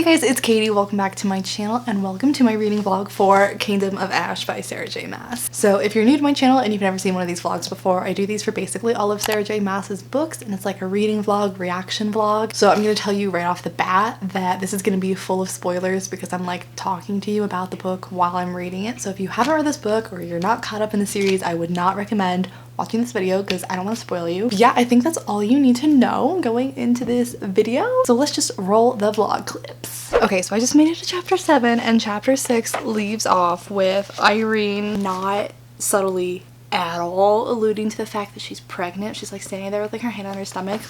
guys, it's Katie. Welcome back to my channel and welcome to my reading vlog for Kingdom of Ash by Sarah J Maas. So if you're new to my channel and you've never seen one of these vlogs before, I do these for basically all of Sarah J Maas's books, and it's like a reading vlog, reaction vlog. So I'm going to tell you right off the bat that this is going to be full of spoilers because I'm like talking to you about the book while I'm reading it. So if you haven't read this book or you're not caught up in the series, I would not recommend watching this video because I don't want to spoil you. But yeah, I think that's all you need to know going into this video. So let's just roll the vlog clips. Okay, so I just made it to chapter 7 and chapter 6 leaves off with Irene not subtly at all alluding to the fact that she's pregnant. She's like standing there with like her hand on her stomach.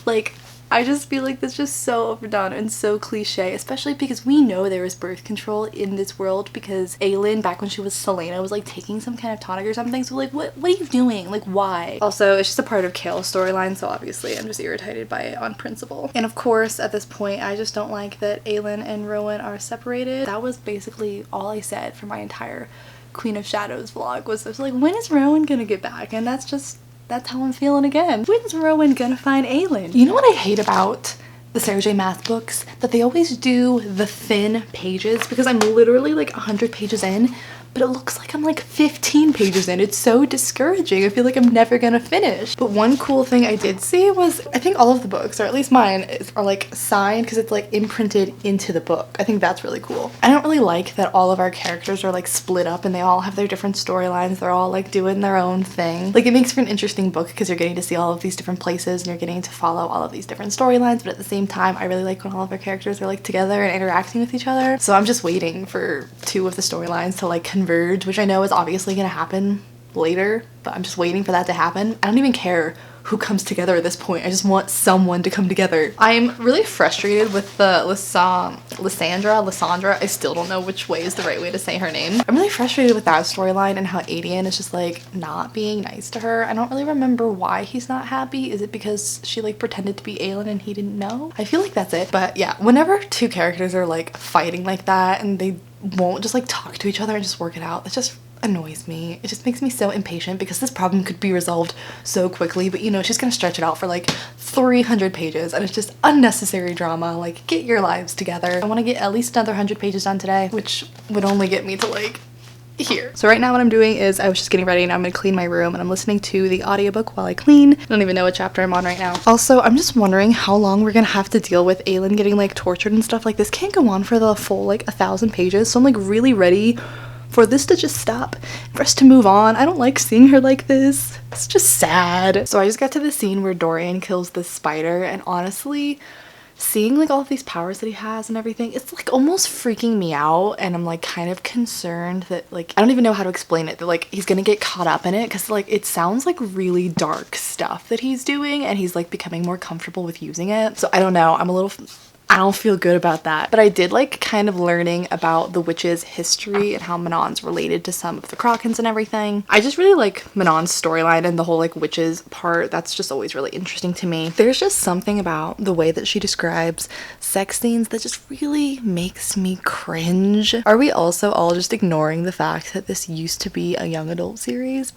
Like, I just feel like that's just so overdone and so cliche, especially because we know there is birth control in this world because Aelin, back when she was Selena, was like taking some kind of tonic or something. So like, what are you doing? Like, why? Also, it's just a part of Kale's storyline, so obviously I'm just irritated by it on principle. And of course, at this point, I just don't like that Aelin and Rowan are separated. That was basically all I said for my entire Queen of Shadows vlog was like, when is Rowan gonna get back? And that's how I'm feeling again. When's Rowan gonna find Aelin? You know what I hate about the Sarah J Maas books? That they always do the thin pages because I'm literally like 100 pages in, but it looks like I'm like 15 pages in. It's so discouraging. I feel like I'm never gonna finish. But one cool thing I did see was, I think all of the books, or at least mine, are like signed because it's like imprinted into the book. I think that's really cool. I don't really like that all of our characters are like split up and they all have their different storylines. They're all like doing their own thing. Like, it makes for an interesting book because you're getting to see all of these different places and you're getting to follow all of these different storylines, but at the same time, I really like when all of our characters are like together and interacting with each other. So I'm just waiting for 2 of the storylines to like converge, which I know is obviously gonna happen later, but I'm just waiting for that to happen. I don't even care who comes together at this point. I just want someone to come together. I'm really frustrated with the Lysandra. I still don't know which way is the right way to say her name. I'm really frustrated with that storyline and how Adian is just like not being nice to her. I don't really remember why he's not happy. Is it because she like pretended to be Aelin and he didn't know? I feel like that's it. But yeah, whenever 2 characters are like fighting like that and they won't just like talk to each other and just work it out, that just annoys me. It just makes me so impatient because this problem could be resolved so quickly, but you know, she's gonna stretch it out for like 300 pages and it's just unnecessary drama. Like, get your lives together. I want to get at least another 100 pages done today, which would only get me to like here. So right now what I'm doing is I was just getting ready and I'm gonna clean my room and I'm listening to the audiobook while I clean. I don't even know what chapter I'm on right now. Also, I'm just wondering how long we're gonna have to deal with Aelin getting like tortured and stuff. Like, this can't go on for the full like 1,000 pages. So I'm like really ready for this to just stop, for us to move on. I don't like seeing her like this. It's just sad. So I just got to the scene where Dorian kills the spider, and honestly, seeing like all of these powers that he has and everything, it's like almost freaking me out, and I'm like kind of concerned that like, I don't even know how to explain it, that like he's gonna get caught up in it because like it sounds like really dark stuff that he's doing and he's like becoming more comfortable with using it. So I don't know, I don't feel good about that. But I did like kind of learning about the witch's history and how Manon's related to some of the Krakens and everything. I just really like Manon's storyline and the whole like witches part. That's just always really interesting to me. There's just something about the way that she describes sex scenes that just really makes me cringe. Are we also all just ignoring the fact that this used to be a young adult series?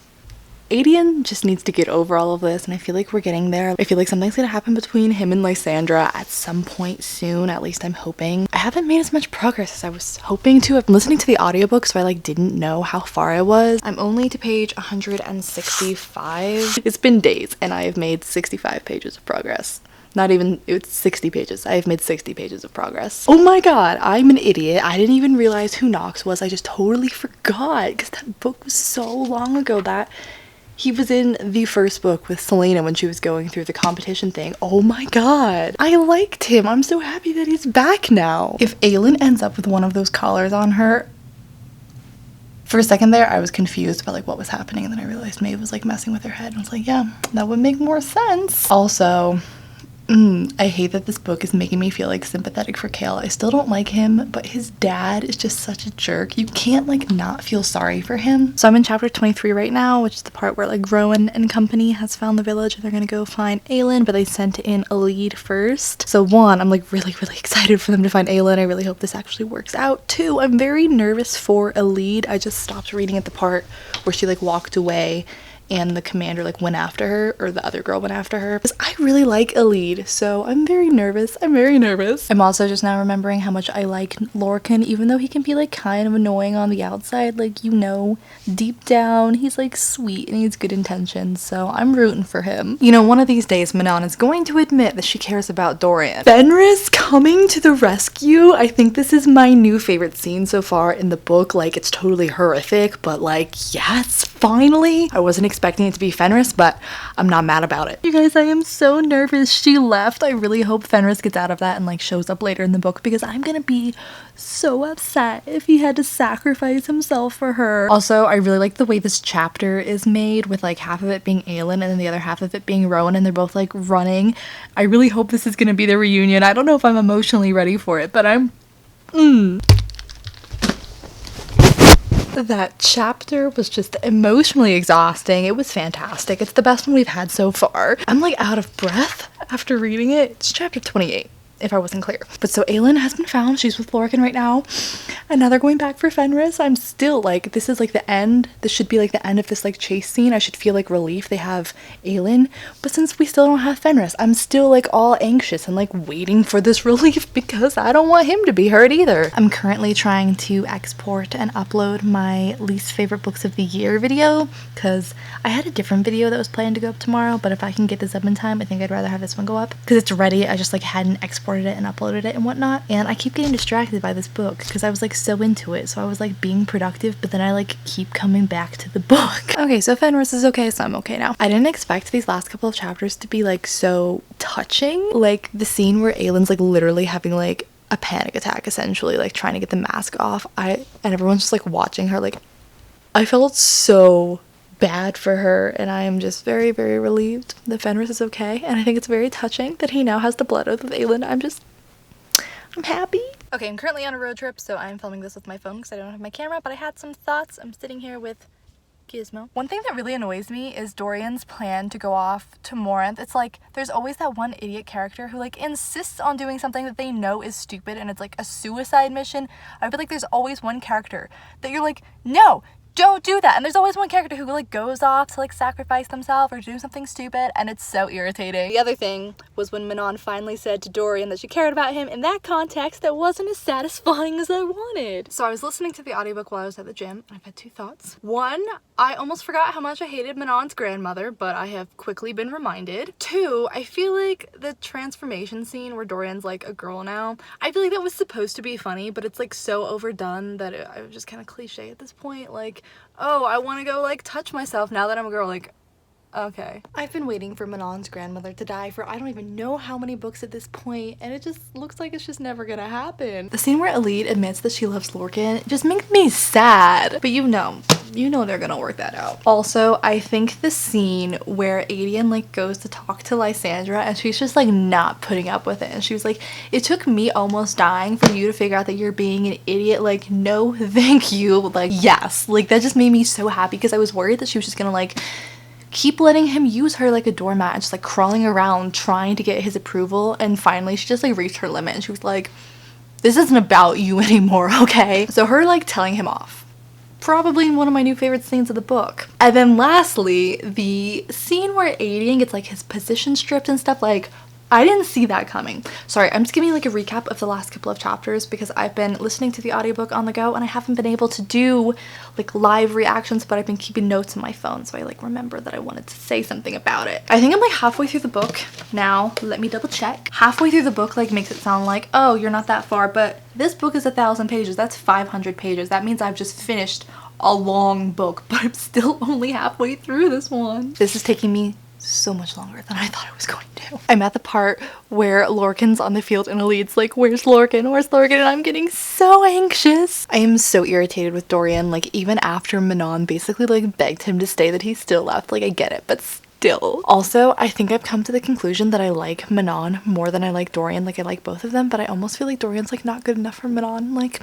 Adian just needs to get over all of this, and I feel like we're getting there. I feel like something's gonna happen between him and Lysandra at some point soon, at least I'm hoping. I haven't made as much progress as I was hoping to. I've been listening to the audiobook, so I like didn't know how far I was. I'm only to page 165. It's been days, and I have made 65 pages of progress. Not even, it's 60 pages. I have made 60 pages of progress. Oh my god, I'm an idiot. I didn't even realize who Knox was. I just totally forgot because that book was so long ago that he was in the first book with Selena when she was going through the competition thing. Oh my god. I liked him. I'm so happy that he's back now. If Aelin ends up with one of those collars on her, for a second there, I was confused about like what was happening, and then I realized Maeve was like messing with her head, and I was like, yeah, that would make more sense. Also, I hate that this book is making me feel like sympathetic for Kale. I still don't like him, but his dad is just such a jerk. You can't like not feel sorry for him. So I'm in chapter 23 right now, which is the part where like Rowan and company has found the village and they're gonna go find Aelin, but they sent in a lead first. So 1, I'm like really excited for them to find Aelin. I really hope this actually works out. 2, I'm very nervous for a lead. I just stopped reading at the part where she like walked away and the commander like went after her, or the other girl went after her. Because I really like Elide, so I'm very nervous. I'm also just now remembering how much I like Lorcan, even though he can be like kind of annoying on the outside. Like, you know, deep down he's like sweet and he has good intentions, so I'm rooting for him. You know, one of these days Manon is going to admit that she cares about Dorian. Fenris coming to the rescue. I think this is my new favorite scene so far in the book. Like, it's totally horrific, but like, yes, finally. I wasn't expecting it to be Fenris, but I'm not mad about it. You guys, I am so nervous she left. I really hope Fenris gets out of that and like shows up later in the book, because I'm gonna be so upset if he had to sacrifice himself for her. Also, I really like the way this chapter is made, with like half of it being Aelin and then the other half of it being Rowan, and they're both like running. I really hope this is gonna be the reunion. I don't know if I'm emotionally ready for it, but I'm That chapter was just emotionally exhausting. It was fantastic. It's the best one we've had so far. I'm like out of breath after reading it. It's chapter 28, if I wasn't clear. But so Aelin has been found. She's with Lorcan right now. And now they're going back for Fenris. I'm still like, this is like the end. This should be like the end of this like chase scene. I should feel like relief they have Aelin. But since we still don't have Fenris, I'm still like all anxious and like waiting for this relief, because I don't want him to be hurt either. I'm currently trying to export and upload my least favorite books of the year video, because I had a different video that was planned to go up tomorrow, but if I can get this up in time, I think I'd rather have this one go up because it's ready. I just like hadn't exported it and uploaded it and whatnot, and I keep getting distracted by this book because I was like so into it, so I was like being productive, but then I like keep coming back to the book. Okay, so Fenris is okay, so I'm okay now. I didn't expect these last couple of chapters to be like so touching. Like the scene where Aelin's like literally having like a panic attack, essentially like trying to get the mask off, and everyone's just like watching her. Like, I felt so bad for her, and I am just very, very relieved that Fenris is okay, and I think it's very touching that he now has the blood oath with Aelin. I'm happy. Okay, I'm currently on a road trip, so I'm filming this with my phone because I don't have my camera, but I had some thoughts. I'm sitting here with Gizmo. One thing that really annoys me is Dorian's plan to go off to Morinth. It's like there's always that one idiot character who like insists on doing something that they know is stupid and it's like a suicide mission. I feel like there's always one character that you're like, no, don't do that. And there's always one character who like goes off to like sacrifice themselves or do something stupid, and it's so irritating. The other thing was when Manon finally said to Dorian that she cared about him in that context that wasn't as satisfying as I wanted. So I was listening to the audiobook while I was at the gym, and I've had two thoughts. One, I almost forgot how much I hated Manon's grandmother, but I have quickly been reminded. Two, I feel like the transformation scene where Dorian's like a girl now, I feel like that was supposed to be funny, but it's like so overdone that I was just kind of cliche at this point. Like, oh, I want to go like touch myself now that I'm a girl. Like, okay. I've been waiting for Manon's grandmother to die for I don't even know how many books at this point, and it just looks like it's just never gonna happen. The scene where Elide admits that she loves Lorcan just makes me sad, but you know they're gonna work that out. Also, I think the scene where Adian like goes to talk to Lysandra and she's just like not putting up with it, and she was like, it took me almost dying for you to figure out that you're being an idiot. Like, no thank you. Like, yes, like that just made me so happy because I was worried that she was just gonna like keep letting him use her like a doormat and just like crawling around trying to get his approval, and finally she just like reached her limit and she was like, this isn't about you anymore, okay? So her like telling him off, probably one of my new favorite scenes of the book. And then lastly, the scene where Adian gets like his position stripped and stuff, like I didn't see that coming. Sorry, I'm just giving you like a recap of the last couple of chapters because I've been listening to the audiobook on the go and I haven't been able to do like live reactions, but I've been keeping notes on my phone, so I like remember that I wanted to say something about it. I think I'm like halfway through the book now. Let me double check. Halfway through the book like makes it sound like, oh, you're not that far, but this book is 1,000 pages. That's 500 pages. That means I've just finished a long book, but I'm still only halfway through this one. This is taking me so much longer than I thought it was going to. I'm at the part where Lorcan's on the field and Elide's like, where's Lorcan? Where's Lorcan? And I'm getting so anxious. I am so irritated with Dorian. Like, even after Manon basically like begged him to stay, that he still left. Like, I get it, but still. Also, I think I've come to the conclusion that I like Manon more than I like Dorian. Like, I like both of them, but I almost feel like Dorian's like not good enough for Manon. Like,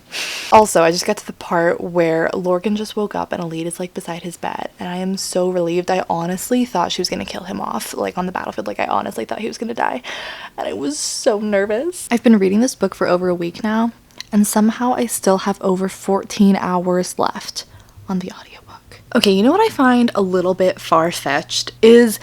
also, I just got to the part where Lorcan just woke up and Elide is like beside his bed, and I am so relieved. I honestly thought she was gonna kill him off, like on the battlefield. Like, I honestly thought he was gonna die, and I was so nervous. I've been reading this book for over a week now, and somehow I still have over 14 hours left on the audiobook. Okay, you know what I find a little bit far-fetched is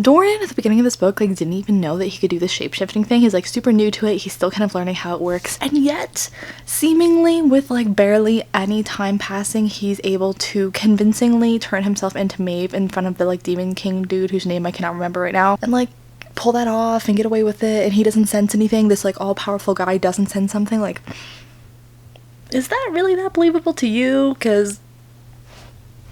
Dorian at the beginning of this book like didn't even know that he could do the shape-shifting thing. He's like super new to it. He's still kind of learning how it works. And yet, seemingly with like barely any time passing, he's able to convincingly turn himself into Maeve in front of the like Demon King dude whose name I cannot remember right now. And like pull that off and get away with it, and he doesn't sense anything. This like all-powerful guy doesn't sense something. Like, is that really that believable to you? Because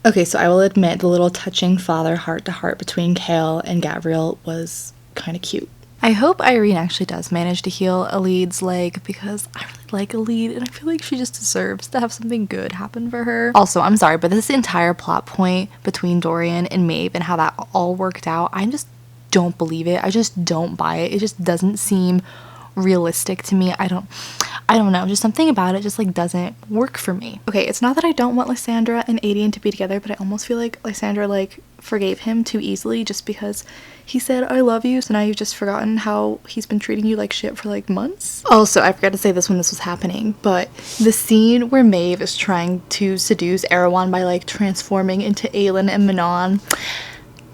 okay, so I will admit the little touching father heart-to-heart between Kale and Gabriel was kind of cute. I hope Irene actually does manage to heal Elid's leg, because I really like Elid and I feel like she just deserves to have something good happen for her. Also, I'm sorry, but this entire plot point between Dorian and Maeve and how that all worked out, I just don't believe it. I just don't buy it. It just doesn't seem realistic to me. I don't know, just something about it just like doesn't work for me. Okay, it's not that I don't want Lysandra and Adian to be together, but I almost feel like Lysandra like forgave him too easily just because he said I love you, so now you've just forgotten how he's been treating you like shit for like months. Also, I forgot to say this when this was happening, but the scene where Maeve is trying to seduce Erewhon by like transforming into Aelin and Manon,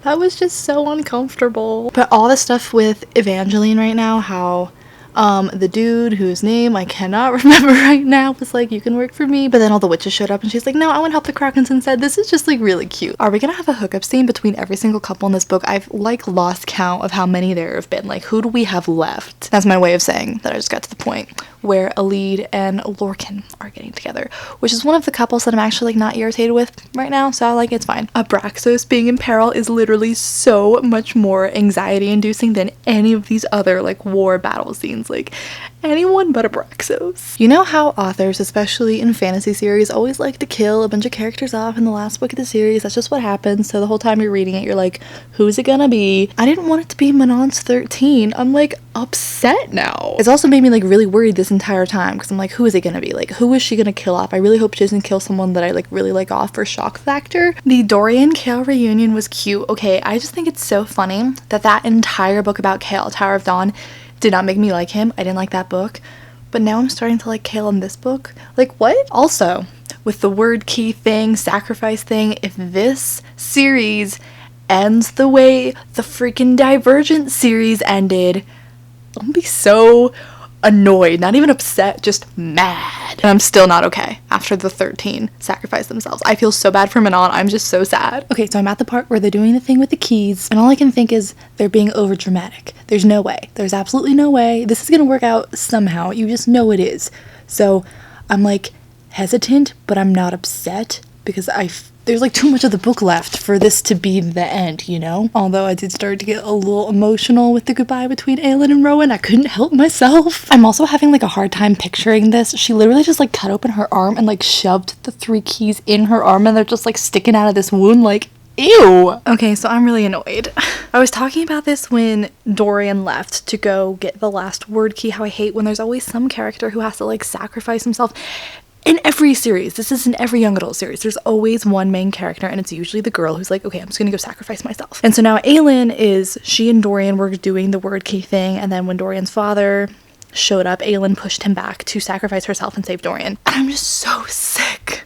that was just so uncomfortable. But all the stuff with Evangeline right now, how the dude whose name I cannot remember right now was like, you can work for me, but then all the witches showed up and she's like, no, I want to help the Krakens instead. This is just like really cute. Are we gonna have a hookup scene between every single couple in this book? I've like lost count of how many there have been. Like, who do we have left? That's my way of saying that I just got to the point where Elid and Lorcan are getting together, which is one of the couples that I'm actually like not irritated with right now, so like it's fine. Abraxos being in peril is literally so much more anxiety inducing than any of these other like war battle scenes. Like, anyone but Abraxos. You know how authors, especially in fantasy series, always like to kill a bunch of characters off in the last book of the series? That's just what happens. So the whole time you're reading it, you're like, who's it gonna be? I didn't want it to be Manon's 13. I'm like upset now. It's also made me like really worried this entire time because I'm like, who is it gonna be? Like, who is she gonna kill off? I really hope she doesn't kill someone that I like really like off for shock factor. The Dorian Kale reunion was cute. Okay, I just think it's so funny that that entire book about Kale, Tower of Dawn, did not make me like him. I didn't like that book. But now I'm starting to like Kale in this book. Like, what? Also, with the word key thing, sacrifice thing, if this series ends the way the freaking Divergent series ended, I'm gonna be so annoyed. Not even upset, just mad. And I'm still not okay after the 13 sacrifice themselves. I feel so bad for Manon. I'm just so sad. Okay, so I'm at the part where they're doing the thing with the keys, and all I can think is they're being over dramatic. There's no way. There's absolutely no way. This is gonna work out somehow. You just know it is. So I'm like hesitant, but I'm not upset because there's like too much of the book left for this to be the end, you know? Although I did start to get a little emotional with the goodbye between Aelin and Rowan. I couldn't help myself. I'm also having like a hard time picturing this. She literally just like cut open her arm and like shoved the 3 keys in her arm, and they're just like sticking out of this wound. Like, ew. Okay, so I'm really annoyed. I was talking about this when Dorian left to go get the last word key, how I hate when there's always some character who has to like sacrifice himself. In every series, this is in every young adult series, there's always one main character, and it's usually the girl who's like, okay, I'm just gonna go sacrifice myself. And so now Aelin she and Dorian were doing the word key thing, and then when Dorian's father showed up, Aelin pushed him back to sacrifice herself and save Dorian. And I'm just so sick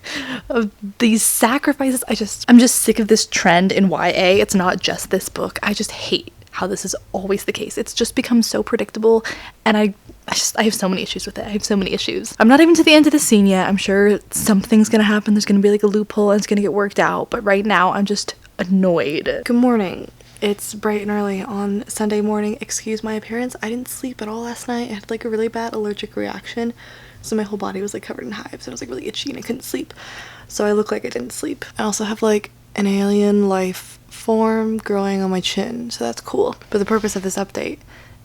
of these sacrifices. I'm just sick of this trend in YA. It's not just this book. I just hate how this is always the case. It's just become so predictable, and I have so many issues with it. I have so many issues. I'm not even to the end of the scene yet. I'm sure something's gonna happen. There's gonna be like a loophole and it's gonna get worked out. But right now, I'm just annoyed. Good morning. It's bright and early on Sunday morning. Excuse my appearance. I didn't sleep at all last night. I had like a really bad allergic reaction. So my whole body was like covered in hives and I was like really itchy and I couldn't sleep. So I look like I didn't sleep. I also have like an alien life form growing on my chin. So that's cool. But the purpose of this update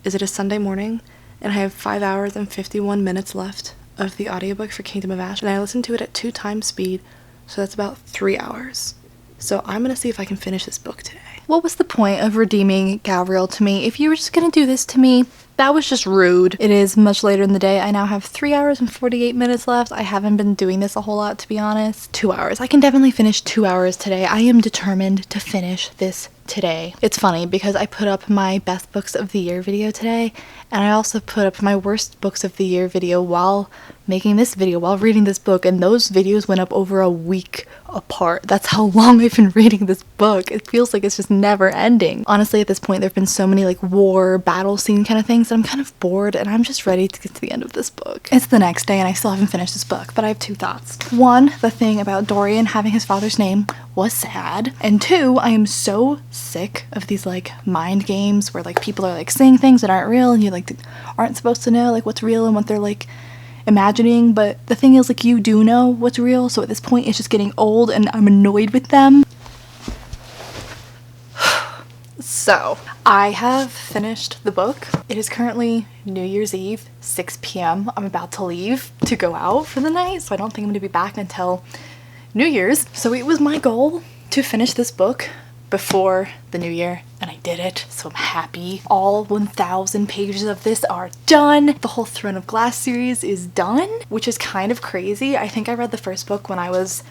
is it is Sunday morning, and I have 5 hours and 51 minutes left of the audiobook for Kingdom of Ash, and I listened to it at 2 times speed, so that's about 3 hours. So I'm gonna see if I can finish this book today. What was the point of redeeming Gabriel to me? If you were just gonna do this to me, that was just rude. It is much later in the day. I now have 3 hours and 48 minutes left. I haven't been doing this a whole lot, to be honest. 2 hours. I can definitely finish 2 hours today. I am determined to finish this today. It's funny because I put up my best books of the year video today, and I also put up my worst books of the year video while making this video, while reading this book, and those videos went up over a week apart. That's how long I've been reading this book. It feels like it's just never ending. Honestly, at this point, there have been so many like war, battle scene kind of things that I'm kind of bored, and I'm just ready to get to the end of this book. It's the next day and I still haven't finished this book, but I have 2 thoughts. 1, the thing about Dorian having his father's name was sad. And 2, I am so sick of these like mind games where like people are like saying things that aren't real and you like aren't supposed to know like what's real and what they're like imagining, but the thing is like you do know what's real, so at this point it's just getting old and I'm annoyed with them. So I have finished the book. It is currently New Year's Eve, 6 p.m. I'm about to leave to go out for the night, so I don't think I'm gonna be back until New Year's. So it was my goal to finish this book before the new year, and I did it, so I'm happy. All 1,000 pages of this are done. The whole Throne of Glass series is done, which is kind of crazy. I think I read the first book when I was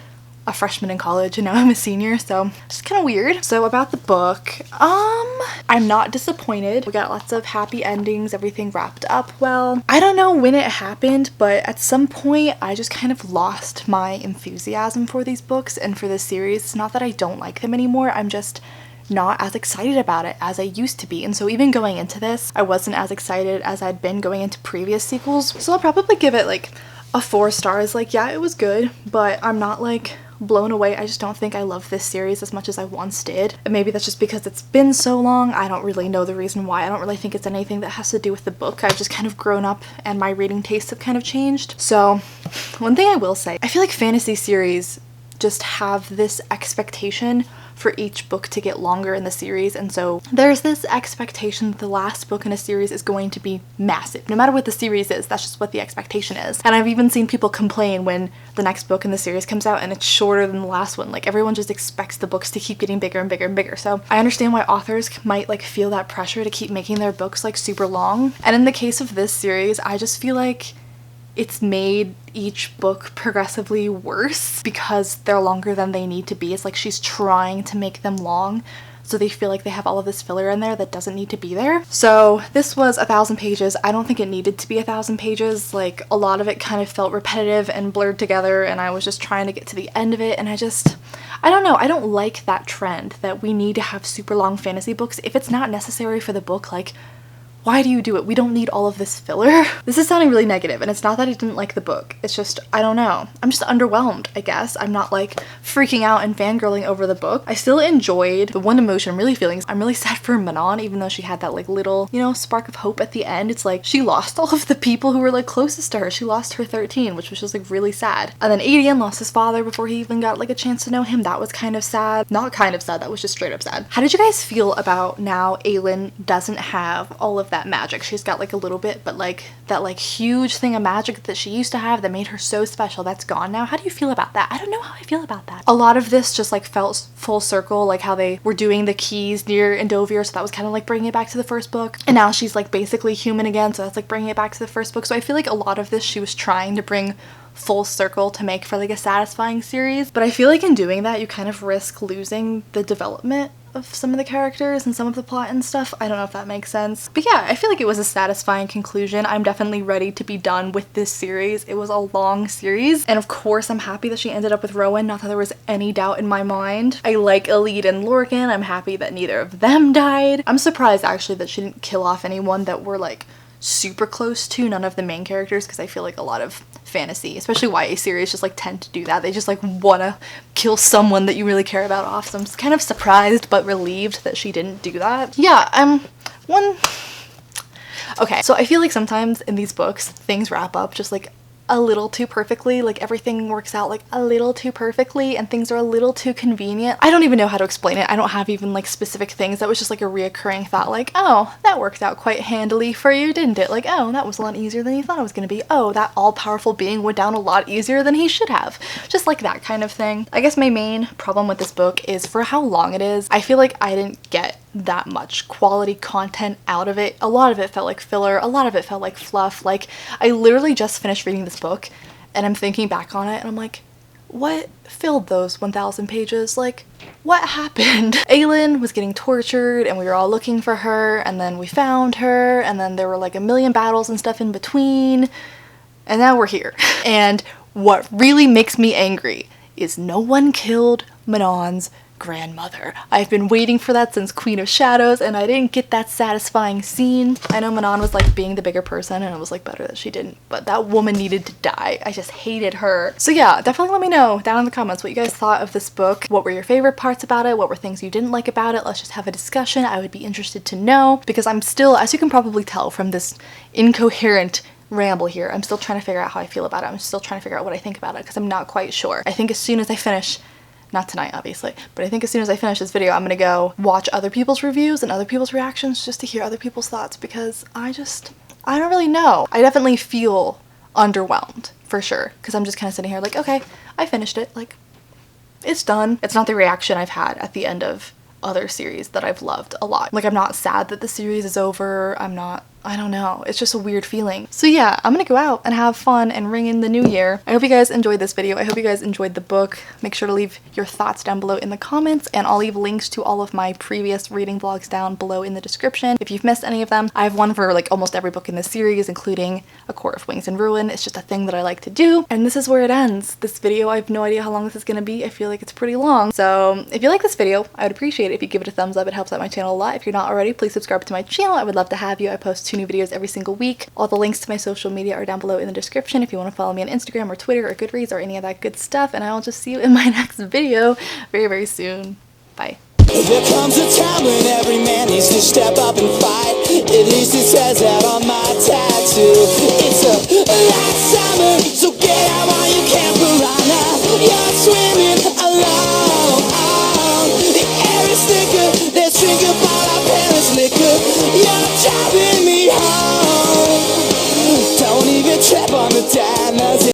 a freshman in college and now I'm a senior, so it's kind of weird. So about the book, I'm not disappointed. We got lots of happy endings, everything wrapped up well. I don't know when it happened, but at some point I just kind of lost my enthusiasm for these books and for this series. It's not that I don't like them anymore, I'm just not as excited about it as I used to be. And so even going into this, I wasn't as excited as I'd been going into previous sequels. So I'll probably give it like a 4 stars. Like, yeah, it was good, but I'm not like blown away. I just don't think I love this series as much as I once did. And maybe that's just because it's been so long. I don't really know the reason why. I don't really think it's anything that has to do with the book. I've just kind of grown up and my reading tastes have kind of changed. So one thing I will say, I feel like fantasy series just have this expectation for each book to get longer in the series, and so there's this expectation that the last book in a series is going to be massive. No matter what the series is, that's just what the expectation is. And I've even seen people complain when the next book in the series comes out and it's shorter than the last one. Like, everyone just expects the books to keep getting bigger and bigger and bigger. So I understand why authors might like feel that pressure to keep making their books like super long. And in the case of this series, I just feel like it's made each book progressively worse because they're longer than they need to be. It's like she's trying to make them long so they feel like they have all of this filler in there that doesn't need to be there. So this was 1,000 pages. I don't think it needed to be 1,000 pages. Like, a lot of it kind of felt repetitive and blurred together, and I was just trying to get to the end of it, and I don't know, I don't like that trend that we need to have super long fantasy books. If it's not necessary for the book, like, why do you do it? We don't need all of this filler. This is sounding really negative, and it's not that I didn't like the book. It's just, I don't know. I'm just underwhelmed, I guess. I'm not like freaking out and fangirling over the book. I still enjoyed the one emotion I'm really feeling. I'm really sad for Manon, even though she had that like little, you know, spark of hope at the end. It's like she lost all of the people who were like closest to her. She lost her 13, which was just like really sad. And then Adrian lost his father before he even got like a chance to know him. That was kind of sad. Not kind of sad, that was just straight up sad. How did you guys feel about now Aelin doesn't have all of that magic? She's got like a little bit, but like that like huge thing of magic that she used to have that made her so special, that's gone now. How do you feel about that? I don't know how I feel about that. A lot of this just like felt full circle, like how they were doing the keys near Endovir, so that was kind of like bringing it back to the first book. And now she's like basically human again, so that's like bringing it back to the first book. So I feel like a lot of this she was trying to bring full circle to make for like a satisfying series, but I feel like in doing that you kind of risk losing the development of some of the characters and some of the plot and stuff. I don't know if that makes sense. But yeah, I feel like it was a satisfying conclusion. I'm definitely ready to be done with this series. It was a long series, and of course I'm happy that she ended up with Rowan, not that there was any doubt in my mind. I like Elide and Lorcan. I'm happy that neither of them died. I'm surprised actually that she didn't kill off anyone that we're like super close to, none of the main characters, because I feel like a lot of fantasy, especially YA series, just like tend to do that. They just like wanna kill someone that you really care about off, so I'm just kind of surprised but relieved that she didn't do that. Yeah, okay, so I feel like sometimes in these books things wrap up just like a little too perfectly, like everything works out like a little too perfectly and things are a little too convenient. I don't even know how to explain it. I don't have even like specific things. That was just like a reoccurring thought, like, oh, that worked out quite handily for you, didn't it? Like, oh, that was a lot easier than you thought it was gonna be. Oh, that all-powerful being went down a lot easier than he should have. Just like that kind of thing. I guess my main problem with this book is for how long it is. I feel like I didn't get that much quality content out of it. A lot of it felt like filler, a lot of it felt like fluff. Like, I literally just finished reading this book and I'm thinking back on it and I'm like, what filled those 1,000 pages? Like, what happened? Aelin was getting tortured and we were all looking for her, and then we found her, and then there were like a million battles and stuff in between, and now we're here. And what really makes me angry is no one killed Manon's grandmother. I've been waiting for that since Queen of Shadows, and I didn't get that satisfying scene. I know Manon was like being the bigger person, and it was like better that she didn't, but that woman needed to die. I just hated her. So yeah, definitely let me know down in the comments what you guys thought of this book. What were your favorite parts about it? What were things you didn't like about it? Let's just have a discussion. I would be interested to know, because I'm still, as you can probably tell from this incoherent ramble here, I'm still trying to figure out how I feel about it. I'm still trying to figure out what I think about it, because I'm not quite sure. I think as soon as I finish, not tonight obviously, but I think as soon as I finish this video, I'm gonna go watch other people's reviews and other people's reactions just to hear other people's thoughts, because I don't really know. I definitely feel underwhelmed for sure, because I'm just kind of sitting here like, okay, I finished it, like, it's done. It's not the reaction I've had at the end of other series that I've loved a lot. Like, I'm not sad that the series is over. I don't know. It's just a weird feeling. So yeah, I'm gonna go out and have fun and ring in the new year. I hope you guys enjoyed this video. I hope you guys enjoyed the book. Make sure to leave your thoughts down below in the comments, and I'll leave links to all of my previous reading vlogs down below in the description if you've missed any of them. I have one for like almost every book in this series, including A Court of Wings and Ruin. It's just a thing that I like to do. And this is where it ends. This video, I have no idea how long this is gonna be. I feel like it's pretty long. So if you like this video, I would appreciate it if you give it a thumbs up. It helps out my channel a lot. If you're not already, please subscribe to my channel. I would love to have you. I post 2 new videos every single week. All the links to my social media are down below in the description if you want to follow me on Instagram or Twitter or Goodreads or any of that good stuff, and I will just see you in my next video very, very soon. Bye. There comes a time when every man needs to step up and fight. At least it says that on my tattoo. It's a last summer, so get out while you can, piranha.